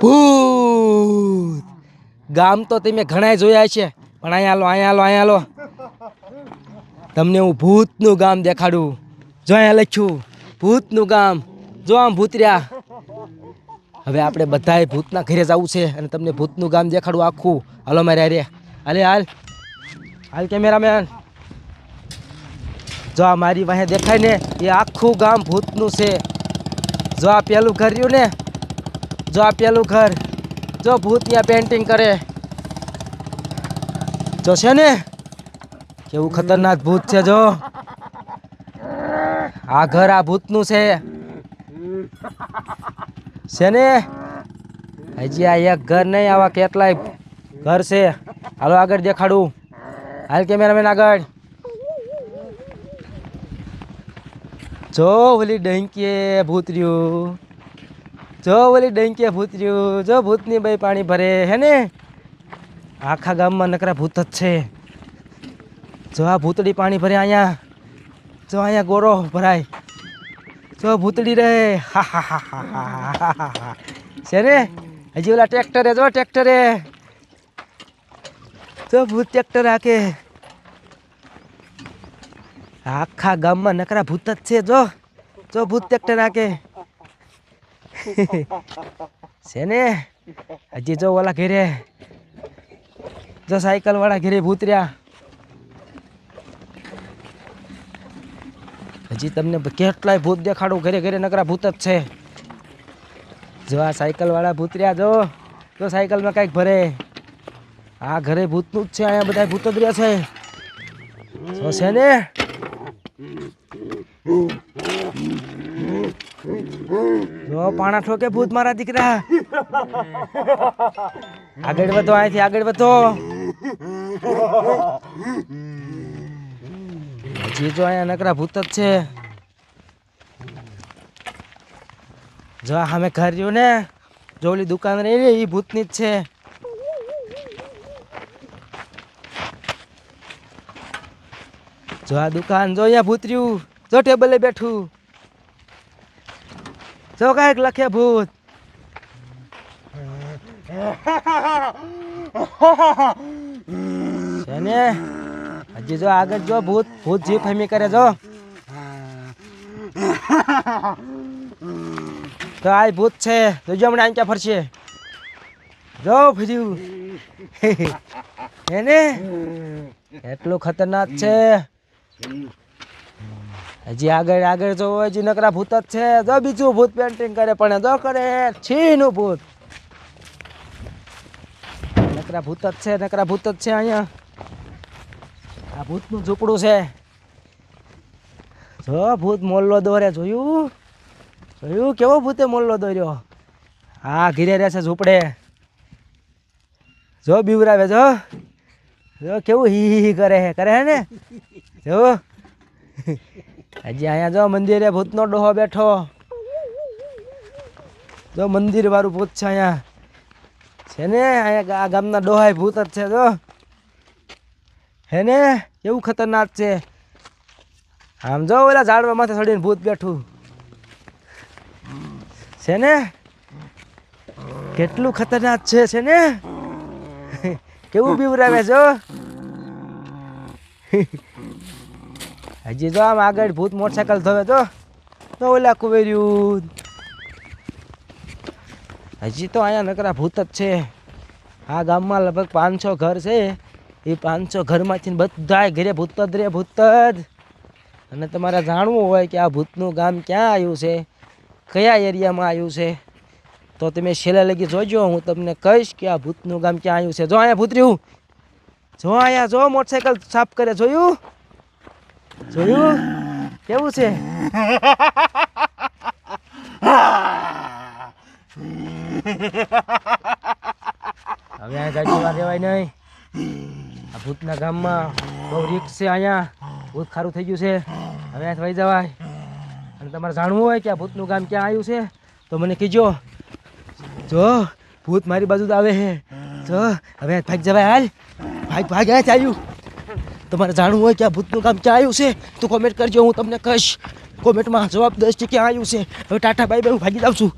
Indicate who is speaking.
Speaker 1: ભૂત ગામ તો તમે ઘણાય જોયા છે, પણ અહીંયા હાલો તમને હું ભૂતનું ગામ દેખાડું. જો અહીંયા લખ્યું ભૂતનું ગામ. જો આમ ભૂતર્યા. હવે આપણે બધાએ ભૂતના ઘરે જવું છે અને તમને ભૂતનું ગામ દેખાડું આખું. હાલો મારે હારે. હાલ કેમેરામેન. જો આ મારી વાહે દેખાય ને એ આખું ગામ ભૂતનું છે. જો આ પેલું ઘર રહ્યું ને, જો આ પેલું ઘર, જો ભૂત ત્યાં પેન્ટિંગ કરે. જો છે ને કેવું ખતરનાક ભૂત છે. જો આ ઘર આ ભૂતનું છે ને. હજી આ એક ઘર નહીં, આવા કેટલાય ઘર છે. હાલો આગળ દેખાડું. હાલ કેમેરામેન આગળ. જો ઓલી ડંકીએ ભૂત રહ્યું. જો ઓલી ડંકીએ ભૂત રહ્યું. જો ભૂતની બાઈ પાણી ભરે હે ને. આખા ગામમાં નકરા ભૂત જ છે. જો આ ભૂતડી પાણી ભરે અહીંયા. જો અહીંયા ગોરો ભરાય. જો ભૂતડી રહે. હા છે ને. હજી ઓલા ટ્રેક્ટરે, જો ટ્રેક્ટરે. જો ભૂત ટ્રેક્ટર હાકે. આખા ગામમાં નકરા ભૂત જ છે. જો ભૂત ટ્રેક્ટર હાકે છે ને. હજી જો ઓલા ઘેરે, જો સાયકલ વાળા ઘેરે ભૂત રહ્યા. હજી તમને કેટલાય ભૂત દેખાડું. ઘરે ઘરે નકરા ભૂત જ છે. જો આ સાયકલ વાળા ભૂત રહ્યા. જો સાયકલમાં કાંઈક ભરે. આ ઘરે ભૂતનું જ છે. અહીંયા બધા ભૂત જ રહ્યા છે. જો છે ને. જો પાણા ઠોકે ભૂત મારા દીકરા. આગળ વધો, અહીંથી આગળ વધો. હજી જો અહીંયા નકરા ભૂત જ છે. જો અમે ઘર રહ્યું ને, જો ઓલી દુકાન રહી ને એ ભૂતની જ છે. જો આ દુકાન, જો અહીંયા ભૂત રહ્યું. જો ટેબલે બેઠું. જો કાંઈક લખે ભૂત. છે ને. હજી જો આગળ જો ભૂત જીપ હમી કરે. જો તો આ ભૂત છે. જોજો હમણાં ક્યાં ફરશે. જો ફર્યું એને. એટલું ખતરનાક છે. હજી આગળ જો હજી નકરા ભૂત જ છે. જો બીજું ભૂત પેન્ટિંગ કરે, પણ જો કરે છીનું ભૂત. નકરા ભૂત જ છે. અહીંયા આ ભૂતનું ઝૂંપડું છે. જો ભૂત મોલ્લો દોરે. જોયું કેવો ભૂતે મોલ્લો દોર્યો. હા ઘીરે રહેશે ઝૂંપડે. જો બીવરાવે. જો કેવું હી કરે હે ને. જો હજી અહીંયા જો મંદિરે ભૂતનો ડોહો બેઠો. જો મંદિર વાળું ભૂત છે અહીંયા. છે ને અહીંયા આ ગામના ડોહાય ભૂત જ છે. જો હે ને કેવું ખતરનાક છે. આમ જો ઓલા ઝાડવા માથે ચડીને ભૂત બેઠું છે ને. કેટલું ખતરનાક છે ને. કેવું બીવરાવે. જો હજી જો આમ આગળ ભૂત મોટરસાયકલ ધોવે. તો ઓલા કુવેર્યું. હજી તો અહીંયા નકરા ભૂત જ છે. આ ગામમાં લગભગ 500 ઘર છે. એ 500 ઘરમાંથી બધા ઘરે ભૂત જ રે. અને તમારે જાણવું હોય કે આ ભૂતનું ગામ ક્યાં આવ્યું છે, કયા એરિયામાં આવ્યું છે, તો તમે છેલ્લે લગી જોજો. હું તમને કહીશ કે આ ભૂતનું ગામ ક્યાં આવ્યું છે. જો અહીંયા ભૂત રહ્યું. જો અહીંયા જો મોટરસાયકલ સાફ કરે. જોયું કેવું છે. હવે આ ગાડી વાર રહેવાય નહીં. આ ભૂતના ગામમાં બહુ રિસ્ક છે. અહીંયા ભૂત ખારું થઈ ગયું છે. હવે અહીંયા વહી જવાય. અને તમારે જાણવું હોય કે આ ભૂતનું ગામ ક્યાં આવ્યું છે તો મને કહેજો. જો ભૂત મારી બાજુ આવે છે. જો હવે ભાગ જવાય. હાલ ભાગ અહીંયા આવ્યું. તમારે જાણવું હોય કે આ ભૂતનું ગામ ક્યાં આવ્યું છે તો કોમેન્ટ કરજો. હું તમને કહીશ. કોમેન્ટમાં જવાબ દઈશ કે ક્યાં આવ્યું છે. હવે ટાટા બાય બાય. હું ભાગી જાઉં છું.